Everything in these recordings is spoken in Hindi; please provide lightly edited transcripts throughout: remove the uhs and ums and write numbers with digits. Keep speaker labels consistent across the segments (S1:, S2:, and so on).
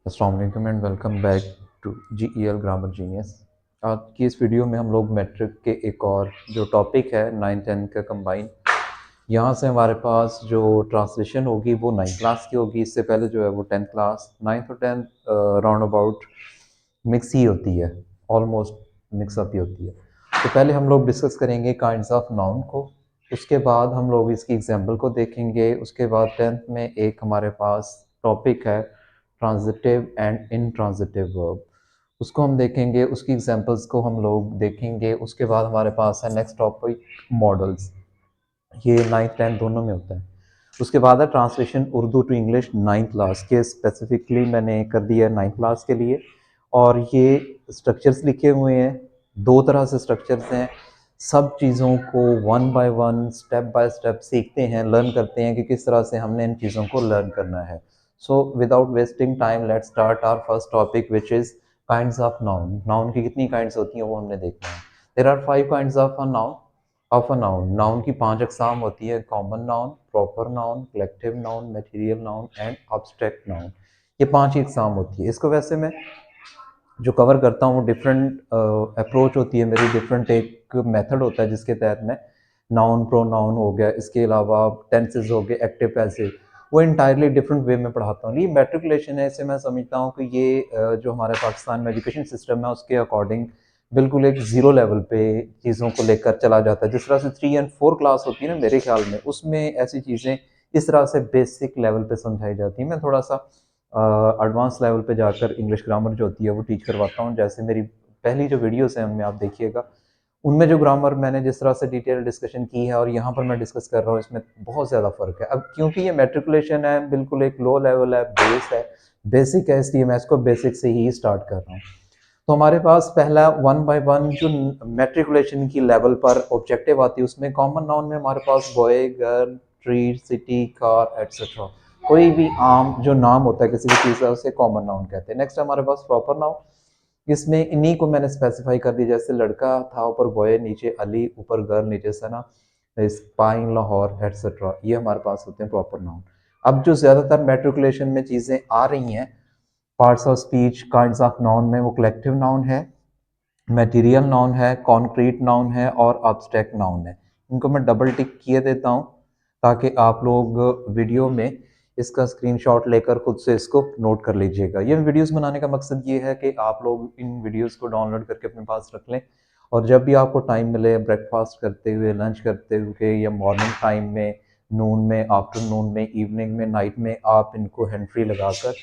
S1: अस्सलाम वालेकुम and welcome back to GEL grammar genius. आज की इस वीडियो में हम लोग मैट्रिक के एक और जो टॉपिक है 9th 10th का कंबाइन, यहाँ से हमारे पास जो ट्रांसलेशन होगी वो 9th क्लास की होगी। इससे पहले जो है वो 10th क्लास, 9th और 10th राउंड अबाउट मिक्स ही होती है, ऑलमोस्ट मिक्सअप ही होती है। तो पहले हम लोग डिस्कस करेंगे काइंड्स ऑफ नाउन को, उसके बाद हम लोग इसकी एग्जाम्पल को देखेंगे। उसके बाद 10th में एक हमारे पास टॉपिक है ट्रांजिटिव एंड इनट्रांजिटिव वर्ब, उसको हम देखेंगे, उसकी एग्जांपल्स को हम लोग देखेंगे। उसके बाद हमारे पास है नेक्स्ट टॉपिक मॉडल्स, ये 9th 10th दोनों में होता है। उसके बाद है translation Urdu to English 9th class के, स्पेसिफिकली मैंने कर दिया है 9th क्लास के लिए। और ये स्ट्रक्चर्स लिखे हुए हैं, दो तरह से स्ट्रक्चर्स हैं। सब चीज़ों को one by one step by step सीखते हैं, लर्न करते हैं कि किस तरह से हमने इन चीज़ों को लर्न करना है। So without wasting time let's start our first topic which is kinds of noun. Noun की कितनी काइंड्स होती हैं वो हमने देखना है। There are 5 kinds of a noun. Of a noun, noun की 5 अकसाम होती है: common noun, proper noun, collective noun, material noun and abstract noun. ये 5 ही अकसाम होती है। इसको वैसे मैं जो कवर करता हूँ डिफरेंट अप्रोच होती है मेरी, डिफरेंट एक मेथड होता है जिसके तहत मैं नाउन प्रोनाउन हो गया, इसके अलावा टेंसेज हो गए, एक्टिव पैसिव, वो इंटायरली डिफरेंट वे में पढ़ाता हूँ। ये मेट्रिकुलेशन है, इसे मैं समझता हूँ कि ये जो हमारे पाकिस्तान में एजुकेशन सिस्टम है उसके अकॉर्डिंग बिल्कुल एक ज़ीरो लेवल पे चीज़ों को लेकर चला जाता है। जिस तरह से 3 एंड 4 क्लास होती है ना, मेरे ख्याल में उसमें ऐसी चीज़ें इस तरह से बेसिक लेवल पे समझाई जाती है। मैं थोड़ा सा एडवांस लेवल पे जाकर इंग्लिश ग्रामर जो होती है वो टीच करवाता हूँ। जैसे मेरी पहली जो वीडियोस हैं उनमें आप देखिएगा, उनमें जो ग्रामर मैंने जिस तरह से डिटेल डिस्कशन की है और यहाँ पर मैं डिस्कस कर रहा हूँ, इसमें बहुत ज़्यादा फ़र्क है। अब क्योंकि ये मेट्रिकुलेशन है, बिल्कुल एक लो लेवल है, बेस है, बेसिक है, इसलिए मैं इसको बेसिक से ही स्टार्ट कर रहा हूँ। तो हमारे पास पहला वन बाय वन जो मेट्रिकुलेशन की लेवल पर ऑब्जेक्टिव आती है, उसमें कॉमन नाउन में हमारे पास boy, girl, tree, city, car etcetera, कोई भी आम जो नाम होता है किसी भी चीज़ का उसे कॉमन नाउन कहते हैं। नेक्स्ट हमारे पास प्रॉपर नाउन, इसमें इन्हीं को मैंने स्पेसिफाई कर दिया, जैसे लड़का था ऊपर बॉय, नीचे अली, ऊपर गर्ल, नीचे सना, स्पाइन, लाहौर एटसेट्रा, ये हमारे पास होते हैं प्रॉपर नाउन। अब जो ज़्यादातर मेट्रिकुलेशन में चीज़ें आ रही हैं parts of speech kinds of noun में, वो कलेक्टिव नाउन है, मटेरियल नाउन है, कॉन्क्रीट नाउन है और एब्स्ट्रैक्ट नाउन है। इनको मैं डबल टिक किए देता हूँ ताकि आप लोग वीडियो में इसका स्क्रीनशॉट लेकर खुद से इसको नोट कर लीजिएगा। ये वीडियोस बनाने का मकसद ये है कि आप लोग इन वीडियोस को डाउनलोड करके अपने पास रख लें, और जब भी आपको टाइम मिले, ब्रेकफास्ट करते हुए, लंच करते हुए, या मॉर्निंग टाइम में, नून में, आफ्टरनून में, इवनिंग में, नाइट में, आप इनको हैंड फ्री लगाकर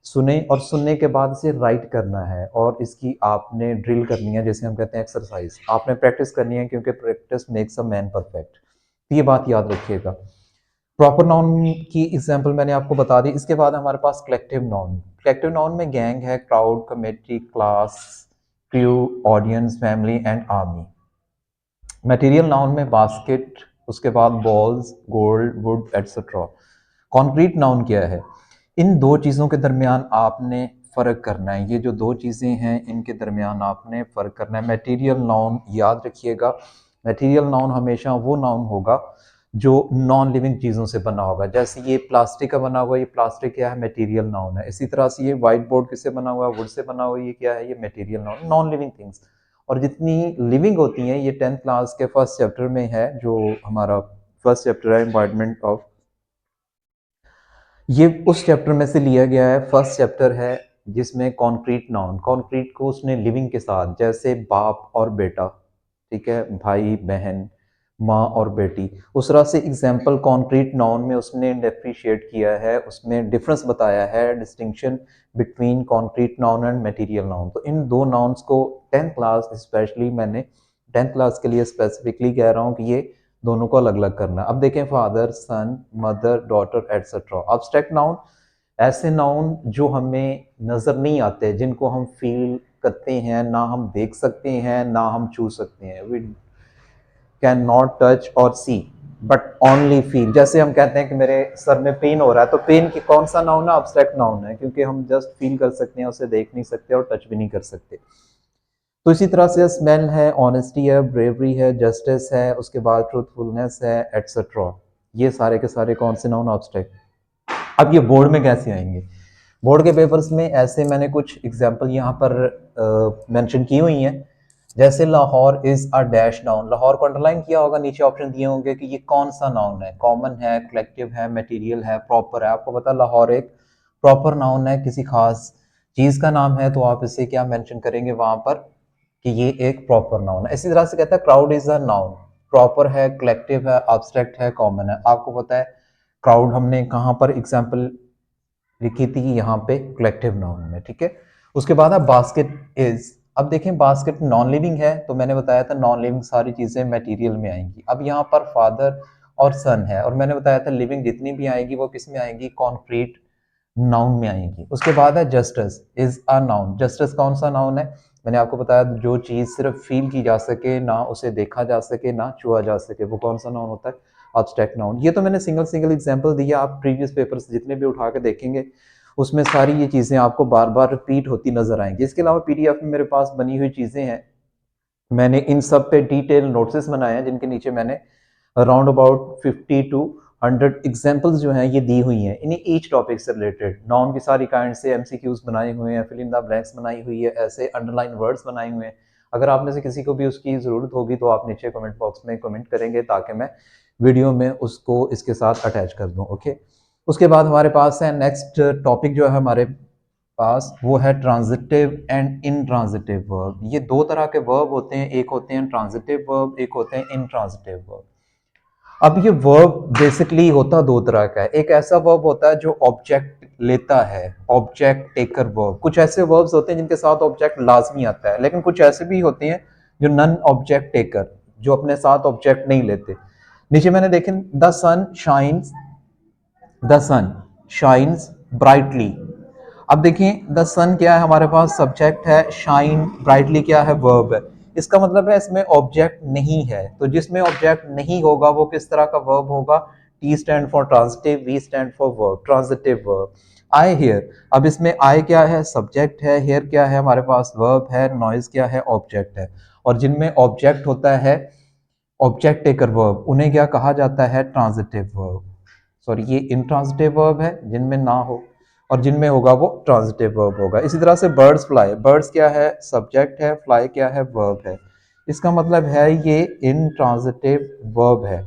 S1: सुने, और सुनने के बाद इसे राइट करना है और इसकी आपने ड्रिल करनी है, जैसे हम कहते हैं एक्सरसाइज आपने प्रैक्टिस करनी है, क्योंकि practice makes a man perfect. तो ये बात याद रखिएगा। प्रॉपर नाउन की एग्जांपल मैंने आपको बता दी। इसके बाद हमारे पास कलेक्टिव नाउन। कलेक्टिव नाउन में गैंग है, crowd, committee, class, crew, audience, family and army. Material noun में बास्केट, उसके बाद balls, gold, would etcetera. Concrete noun क्या है? इन दो चीज़ों के दरमियान आपने फ़र्क करना है। ये जो दो चीज़ें हैं इनके दरमियान आपने फ़र्क करना है। मटेरियल नाउन याद रखिएगा, मटेरियल नाउन हमेशा वो नाउन होगा जो नॉन लिविंग चीज़ों से बना होगा। जैसे ये प्लास्टिक का बना हुआ है, ये प्लास्टिक क्या है? मटेरियल नाउन है। इसी तरह से ये वाइट बोर्ड किससे बना हुआ है? वुड से बना हुआ है, ये क्या है? ये material noun, non living things. और जितनी लिविंग होती हैं ये 10th क्लास के फर्स्ट चैप्टर में है, जो हमारा फर्स्ट चैप्टर है एनवायरनमेंट ऑफ, ये उस चैप्टर में से लिया गया है। फर्स्ट चैप्टर है जिसमें कॉन्क्रीट नाउन, कॉन्क्रीट को उसने लिविंग के साथ, जैसे बाप और बेटा, ठीक है, भाई बहन, माँ और बेटी, उस तरह से एग्जाम्पल कॉन्क्रीट नाउन में उसने डिफ्रेंशिएट किया है, उसमें डिफरेंस बताया है, distinction between concrete noun and material noun. तो इन दो नाउन्स को 10th क्लास स्पेशली, मैंने 10th क्लास के लिए स्पेसिफिकली कह रहा हूँ कि ये दोनों को अलग अलग करना। अब देखें, father, son, mother, daughter etcetera. Abstract noun ऐसे नाउन जो हमें नज़र नहीं आते, जिनको हम फील करते हैं, ना हम देख सकते हैं ना हम छू सकते हैं। वी कैन नॉट टच और सी बट ओनली फील। जैसे हम कहते हैं कि मेरे सर में पेन हो रहा है, तो पेन की कौन सा नाउन है? अब्स्ट्रैक्ट नाउन है, क्योंकि हम जस्ट फील कर सकते हैं, उसे देख नहीं सकते और टच भी नहीं कर सकते। तो इसी तरह से स्मेल है, ऑनेस्टी है, ब्रेवरी है, जस्टिस है, उसके बाद ट्रूथफुलनेस है एटसेट्रा। ये सारे के सारे कौन से नाउन? एब्स्ट्रैक्ट। अब ये बोर्ड में कैसे आएंगे? बोर्ड के पेपर्स में ऐसे मैंने कुछ एग्जाम्पल यहाँ पर मेंशन की हुई हैं, जैसे Lahore is a dash noun. Lahore को अंडरलाइन किया होगा, नीचे ऑप्शन दिए होंगे कि ये कौन सा नाउन है, कॉमन है, कलेक्टिव है, मटेरियल है, प्रॉपर है। आपको पता लाहौर एक प्रॉपर नाउन है, किसी खास चीज का नाम है, तो आप इसे क्या मेंशन करेंगे वहां पर कि ये एक प्रॉपर नाउन है। इसी तरह से कहता है crowd is a noun, proper है, कलेक्टिव है, एब्स्ट्रैक्ट है, कॉमन है। आपको पता है क्राउड हमने कहाँ पर एग्जाम्पल लिखी थी, यहाँ पे कलेक्टिव नाउन में, ठीक है। उसके बाद है बास्केट इज। अब देखें बास्केट नॉन लिविंग है, तो मैंने बताया था नॉन लिविंग सारी चीजें मटेरियल में आएंगी। अब यहाँ पर फादर और सन है, और मैंने बताया था लिविंग जितनी भी आएगी वो किस में आएंगी, कॉन्क्रीट नाउन में आएंगी। उसके बाद है justice is a noun. Justice कौन सा नाउन है, मैंने आपको बताया जो चीज सिर्फ फील की जा सके, ना उसे देखा जा सके, ना छुआ जा सके, वो कौन सा नाउन होता है, एब्स्ट्रैक्ट नाउन। ये तो मैंने सिंगल सिंगल एग्जांपल दिया, आप प्रीवियस पेपर्स जितने भी उठा के देखेंगे उसमें सारी ये चीजें आपको बार बार रिपीट होती नजर आएंगी। इसके अलावा पीडीएफ में मेरे पास बनी हुई चीजें हैं, मैंने इन सब पे डिटेल नोट्स बनाए हैं, जिनके नीचे मैंने अराउंड अबाउट 50 to 100 एग्जांपल्स जो हैं ये दी हुई हैं इन ईच टॉपिक से रिलेटेड। नाउन की सारी काइंड से एमसीक्यूज बनाए हुए हैं, फिल इन द ब्लैंक्स बनाई हुई है, ऐसे अंडरलाइन वर्ड्स बनाए हुए हैं। अगर आप में से किसी को भी उसकी ज़रूरत होगी तो आप नीचे कमेंट बॉक्स में कमेंट करेंगे, ताकि मैं वीडियो में उसको इसके साथ अटैच कर दूँ, ओके। उसके बाद हमारे पास है नेक्स्ट टॉपिक जो है हमारे पास, वो है ट्रांजिटिव एंड इनट्रांजिटिव वर्ब। ये दो तरह के वर्ब होते हैं, एक होते हैं ट्रांजिटिव वर्ब, एक होते हैं इनट्रांजिटिव वर्ब। अब ये वर्ब बेसिकली होता दो तरह का है। एक ऐसा वर्ब होता है जो ऑब्जेक्ट लेता है, ऑब्जेक्ट टेकर वर्ब। कुछ ऐसे वर्ब्स होते हैं जिनके साथ ऑब्जेक्ट लाजमी आता है, लेकिन कुछ ऐसे भी होते हैं जो नन ऑब्जेक्ट टेकर, जो अपने साथ ऑब्जेक्ट नहीं लेते। नीचे मैंने देखें द सन शाइन्स ब्राइटली। अब देखें द सन क्या है हमारे पास, सब्जेक्ट है, शाइन ब्राइटली क्या है, वर्ब है। इसका मतलब है इसमें ऑब्जेक्ट नहीं है, तो जिसमें ऑब्जेक्ट नहीं होगा वो किस तरह का वर्ब होगा, T stand for transitive, V stand for verb, transitive verb. I here, अब इसमें आई क्या है, सब्जेक्ट है, हेयर क्या है हमारे पास, वर्ब है, नॉइज क्या है, ऑब्जेक्ट है। और जिनमें ऑब्जेक्ट होता है, ऑब्जेक्ट टेकर वर्ब, उन्हें क्या कहा जाता है, ट्रांजिटिव वर्ब। सॉरी, ये इंट्रांजिटिव वर्ब है जिनमें ना हो, और जिनमें होगा वो ट्रांजिटिव वर्ब होगा। इसी तरह से बर्ड्स फ्लाई, बर्ड्स क्या है, सब्जेक्ट है, फ्लाई क्या है, वर्ब है। इसका मतलब है ये इंट्रांजिटिव वर्ब है,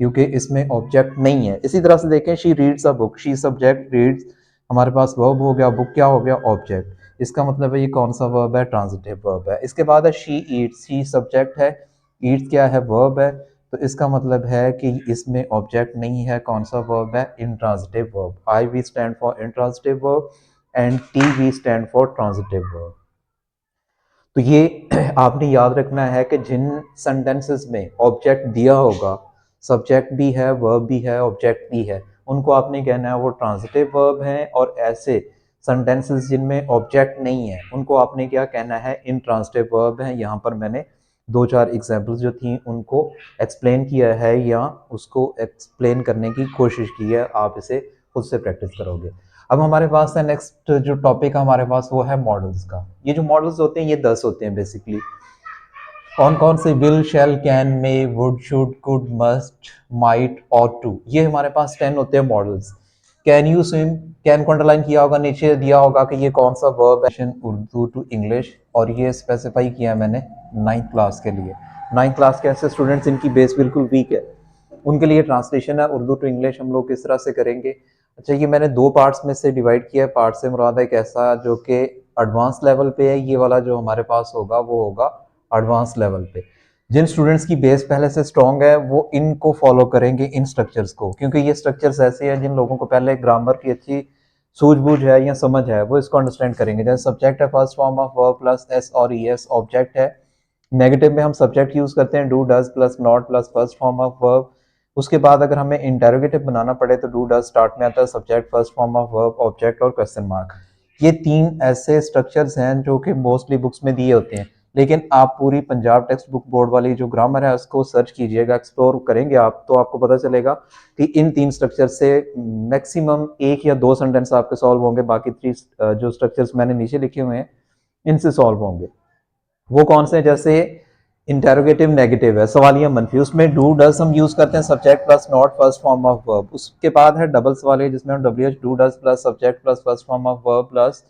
S1: क्योंकि इसमें ऑब्जेक्ट नहीं है। इसी तरह से देखें she reads a book, she subject, reads हमारे पास वर्ब हो गया, बुक क्या हो गया, ऑब्जेक्ट। इसका मतलब है ये कौन सा वर्ब है, ट्रांजिटिव वर्ब है। इसके बाद है शी ईट्स, शी सब्जेक्ट है, ईट्स क्या है, वर्ब है। तो इसका मतलब है कि इसमें ऑब्जेक्ट नहीं है, कौन सा वर्ब है, intransitive verb. I V stand for intransitive verb and T V stand for transitive verb. तो ये आपने याद रखना है कि जिन सेंटेंसेस में ऑब्जेक्ट दिया होगा, सब्जेक्ट भी है, वर्ब भी है, ऑब्जेक्ट भी है, उनको आपने कहना है वो ट्रांजिटिव वर्ब हैं। और ऐसे सेंटेंसेस जिनमें ऑब्जेक्ट नहीं है उनको आपने क्या कहना है, इंट्रांजिटिव वर्ब हैं। यहाँ पर मैंने दो चार एग्जाम्पल्स जो थी उनको एक्सप्लेन किया है, या उसको एक्सप्लेन करने की कोशिश की है, आप इसे खुद से प्रैक्टिस करोगे। अब हमारे पास है नेक्स्ट जो टॉपिक है हमारे पास, वो है मॉडल्स का। ये जो मॉडल्स होते हैं ये 10 होते हैं बेसिकली। कौन कौन से, will, shall, can, may, would, should, could, must, might और टू, ये हमारे पास 10 होते हैं modals. Can you swim, can को अंडरलाइन किया होगा, नीचे दिया होगा कि ये कौन सा वर्ब है, उर्दू टू इंग्लिश, और ये स्पेसिफाई किया है मैंने 9th क्लास के लिए। 9th क्लास के ऐसे स्टूडेंट्स इनकी बेस बिल्कुल वीक है, उनके लिए ट्रांसलेशन है उर्दू टू इंग्लिश, हम लोग किस तरह से करेंगे। अच्छा, ये मैंने दो पार्ट्स में से डिवाइड किया है। पार्ट से मुराद एक ऐसा जो कि एडवांस लेवल पे है, ये वाला जो हमारे पास होगा वो होगा एडवांस लेवल पे। जिन स्टूडेंट्स की बेस पहले से स्ट्रॉन्ग है वो इनको फॉलो करेंगे, इन स्ट्रक्चर्स को, क्योंकि ये स्ट्रक्चर्स ऐसे हैं जिन लोगों को पहले ग्रामर की अच्छी सूझबूझ है या समझ है वो इसको अंडरस्टैंड करेंगे। जैसे सब्जेक्ट है first form of verb plus S और ई एस, ऑब्जेक्ट है, नेगेटिव में हम सब्जेक्ट यूज करते हैं do, does plus not plus first form of verb. उसके बाद अगर हमें इंटेरोगेटिव बनाना पड़े तो डू डज स्टार्ट में आता है, subject, first form of verb, object और क्वेश्चन मार्क। ये तीन ऐसे स्ट्रक्चर्स हैं जो कि मोस्टली बुक्स में दिए होते हैं, लेकिन आप पूरी पंजाब टेक्स्ट बुक बोर्ड वाली जो ग्रामर है उसको सर्च कीजिएगा, एक्सप्लोर करेंगे आप, तो आपको पता चलेगा कि इन तीन स्ट्रक्चर से मैक्सिमम एक या दो सेंटेंस आपके सॉल्व होंगे, बाकी थ्री जो स्ट्रक्चर्स मैंने नीचे लिखे हुए हैं इनसे सॉल्व होंगे। वो कौन से, जैसे इंटेरोगेटिव नेगेटिव है, सवालिया मनफी, उसमें डू डज हम यूज करते हैं subject plus not first form of verb. उसके बाद है डबल सवालिया जिसमें हम W H do does plus subject plus first form of verb plus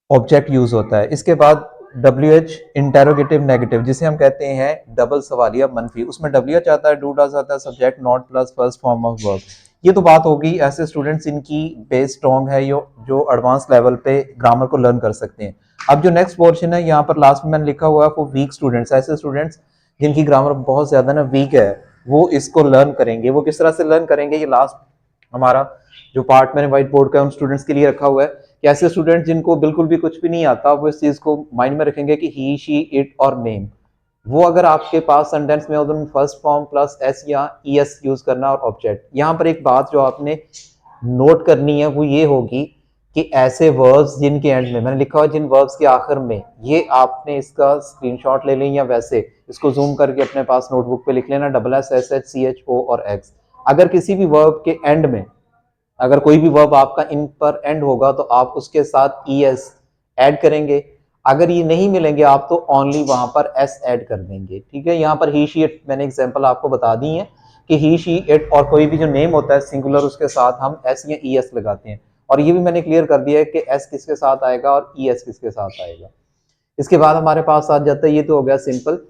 S1: object use होता है। इसके बाद डब्ल्यू एच इंटेरोगेटिव नेगेटिव जिसे हम कहते हैं डबल सवालिया मनफी, उसमें डब्ल्यू एच आता है, डू डज आता है, subject not plus first form of verb. ये तो बात होगी ऐसे स्टूडेंट्स इनकी बेस स्ट्रॉन्ग है जो एडवांस लेवल पे ग्रामर को लर्न कर सकते हैं। अब जो नेक्स्ट पोर्शन है यहाँ पर लास्ट में मैंने लिखा हुआ है वो वीक स्टूडेंट्स, ऐसे स्टूडेंट्स जिनकी ग्रामर बहुत ज्यादा ना वीक है वो इसको लर्न करेंगे। वो किस तरह से लर्न करेंगे, ये लास्ट हमारा जो पार्ट मैंने व्हाइट बोर्ड का उन स्टूडेंट्स के लिए रखा हुआ है कि ऐसे स्टूडेंट जिनको बिल्कुल भी कुछ भी नहीं आता वो इस चीज को माइंड में रखेंगे कि ही शी इट और नेम, वो अगर आपके पास सेंटेंस में उधर फर्स्ट फॉर्म प्लस एस या ई एस यूज करना और ऑब्जेक्ट। यहाँ पर एक बात जो आपने नोट करनी है वो ये होगी कि ऐसे वर्ब्स जिनके एंड में मैंने लिखा हुआ जिन वर्ब्स के आखिर में, ये आपने इसका स्क्रीनशॉट ले लें या वैसे इसको जूम करके अपने पास नोटबुक पे लिख लेना, double S S H C H O और एक्स। अगर किसी भी वर्ब के एंड में अगर कोई भी वर्ब आपका इन पर एंड होगा तो आप उसके साथ ई एस ऐड करेंगे, अगर ये नहीं मिलेंगे आप तो ओनली वहां पर एस ऐड कर देंगे। ठीक है, यहाँ पर ही शी इट मैंने एग्जांपल आपको बता दी है कि ही शी इट और कोई भी जो नेम होता है सिंगुलर उसके साथ हम एस या ई एस लगाते हैं, और ये भी मैंने क्लियर कर दिया है कि एस किसके साथ आएगा और ई एस किसके साथ आएगा। इसके बाद हमारे पास आ जाता है, ये तो हो गया सिंपल,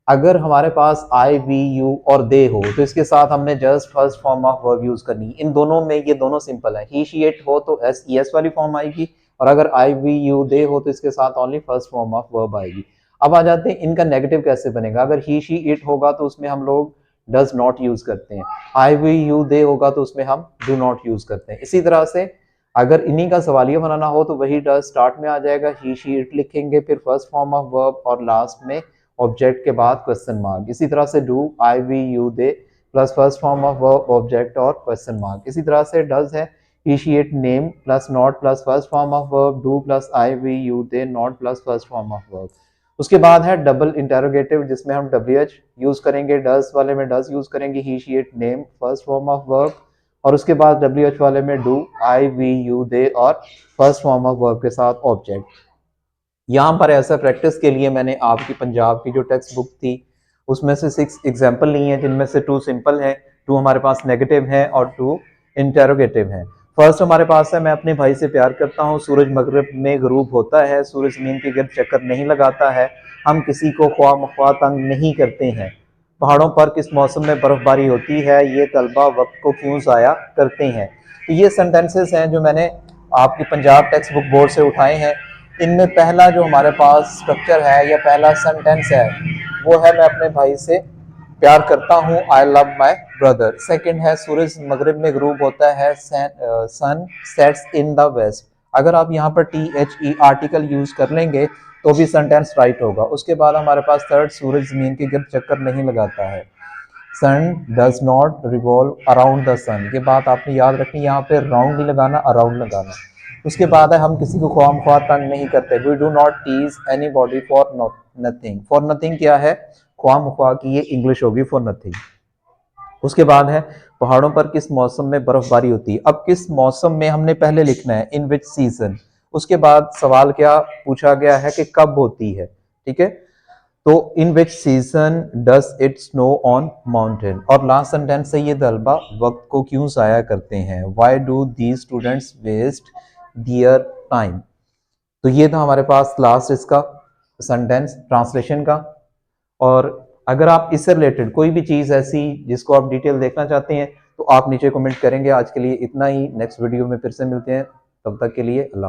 S1: अगर हमारे पास आई वी यू और दे हो तो इसके साथ हमने just first form of verb use करनी है। इन दोनों में ये दोनों सिंपल है, ही शी इट हो तो एस ई एस वाली फॉर्म आएगी, और अगर आई वी यू दे हो तो इसके साथ only first form of verb आएगी। अब आ जाते हैं इनका नेगेटिव कैसे बनेगा। अगर ही शी इट होगा तो उसमें हम लोग डज नॉट यूज करते हैं, आई वी यू दे होगा तो उसमें हम डू नॉट यूज करते हैं। इसी तरह से अगर इन्हीं का सवालिया बनाना हो तो वही डज स्टार्ट में आ जाएगा, ही शी इट लिखेंगे, फिर फर्स्ट फॉर्म ऑफ वर्ब और लास्ट में ऑब्जेक्ट के बाद क्वेश्चन मार्क। इसी तरह से do I we you they plus first form of verb object और क्वेश्चन मार्क। इसी तरह से डज है he she it name plus not plus first form of verb, do plus I we you they not plus first form of verb. उसके बाद है डबल इंटेरोगेटिव जिसमें हम डब्ल्यू एच यूज करेंगे, डज वाले में डज यूज करेंगे, he she it name first form of verb, और उसके बाद डब्ल्यू एच वाले में do I we you they और फर्स्ट फॉर्म ऑफ वर्ब के साथ ऑब्जेक्ट। यहाँ पर ऐसा प्रैक्टिस के लिए मैंने आपकी पंजाब की जो टेक्स्ट बुक थी उसमें से 6 एग्जाम्पल ली हैं, जिनमें से 2 सिंपल हैं, 2 हमारे पास नेगेटिव हैं और 2 इंटेरोगेटिव हैं। फर्स्ट हमारे पास है, मैं अपने भाई से प्यार करता हूँ, सूरज मगरिब में गरूब होता है, सूरज जमीन के गिर्द चक्कर नहीं लगाता है, हम किसी को ख्वाह मख्वाह तंग नहीं करते हैं, पहाड़ों पर किस मौसम में बर्फबारी होती है, ये तलबा वक्त को क्यों ज़ाया करते हैं। तो ये सेंटेंसेस हैं जो मैंने आपकी पंजाब टेक्स्ट बुक बोर्ड से उठाए हैं। इनमें पहला जो हमारे पास स्ट्रक्चर है या पहला सेंटेंस है वो है, मैं अपने भाई से प्यार करता हूँ, I love my brother. Second है, सूरज मगरिब में गरूब होता है, sun sets in the west. अगर आप यहाँ पर T H E article use कर लेंगे तो भी सेंटेंस राइट होगा। उसके बाद हमारे पास थर्ड, सूरज जमीन के गिर्द चक्कर नहीं लगाता है, sun does not revolve around the sun. ये बात आपने याद रखनी, यहाँ पे राउंड नहीं लगाना, अराउंड लगाना। उसके बाद है, हम किसी को ख्वाम ख्वाह तंग नहीं करते, we do not tease anybody for nothing. For nothing क्या है, ख्वाम ख्वाह की ये इंग्लिश होगी फॉर नथिंग। उसके बाद है, पहाड़ों पर किस मौसम में बर्फबारी होती है। अब किस मौसम में हमने पहले लिखना है, इन विच सीजन। उसके बाद सवाल क्या पूछा गया है कि कब होती है। ठीक है, तो in which season does it snow on mountain. और लास्ट सेंटेंस है, ये तलबा वक्त को क्यों जाया करते हैं, why do these students waste their time. तो ये था हमारे पास लास्ट इसका सेंटेंस ट्रांसलेशन का। और अगर आप इससे रिलेटेड कोई भी चीज़ ऐसी जिसको आप डिटेल देखना चाहते हैं तो आप नीचे कमेंट करेंगे। आज के लिए इतना ही, नेक्स्ट वीडियो में फिर से मिलते हैं, तब तक के लिए अल्लाह।